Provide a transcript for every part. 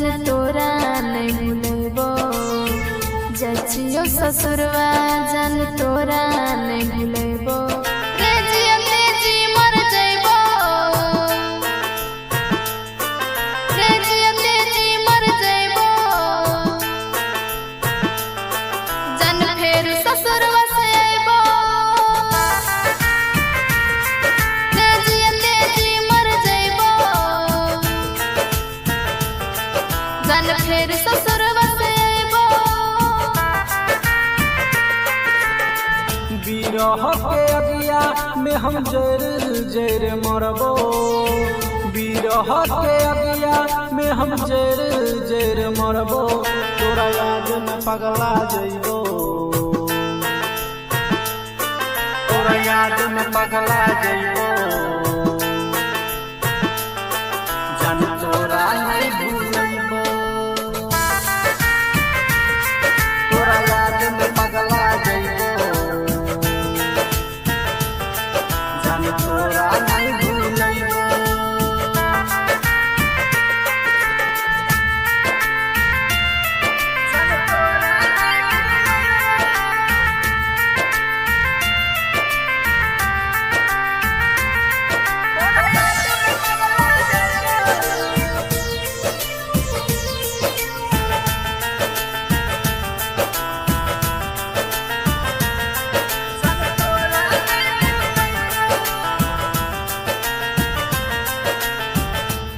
जान तोरा नहीं भूलेबो, जचियो ससुरवा जान तोरा नहीं भूलेबो। रे जिया तेजी मर जाइबो, रे जिया तेजी मर जाइबो, जान फेर ससुरवा से आइबो। रे जिया तेजी मर जाइबो, जान फेर ससुरवा से आइबो। बिरह के अगिया में हम जर जर मरबो, बिरह के अगिया में हम जर जर मरबो। तोरा याद में पगला जइबो, तोरा याद में पगला जइबो, जान तोरा नहीं भूलइबो। तोरा याद में पगला जइबो, जान तोरा नहीं भूलइबो।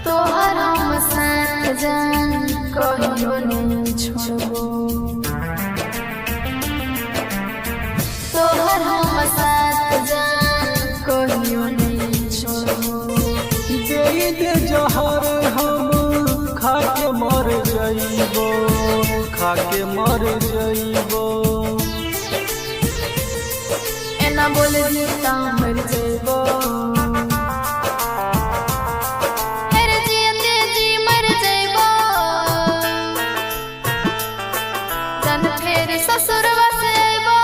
तोहर हम साथ जान कहियो नहीं छोड़बो, तोहर हम साथ जान कहियो नहीं छोड़बो। दे दे जहर हम खाके मर जइबो, खाके मर जइबो। एना बोल जीता मर जाइबो, रे जिया तेजी मर जाइबो, जान फेर ससुरवा से आइबो।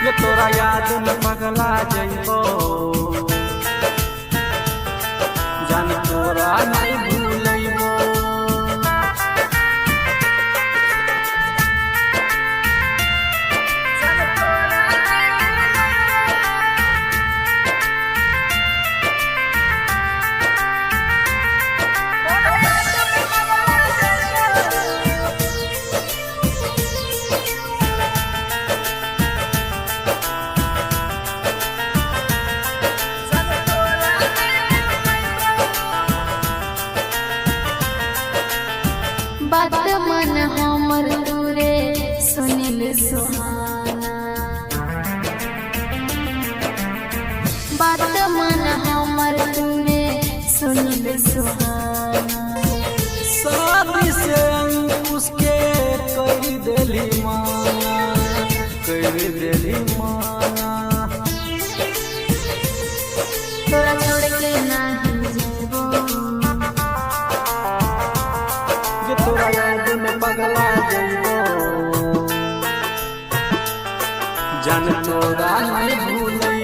ये तोरा याद में पगला जइबो, जान तोरा नहीं भूलइबो। बात मन हमर दूरे सुनिल सुहाना, बात मन हमर दूरे सुनिल सुहाना। शादी से अंकुश के कर देली माना, कर देली माना। तोरा छोड़ के नहीं जाइबो, ये तोरा याद में पगला जइबो, जान तोरा नहीं भूलइबो।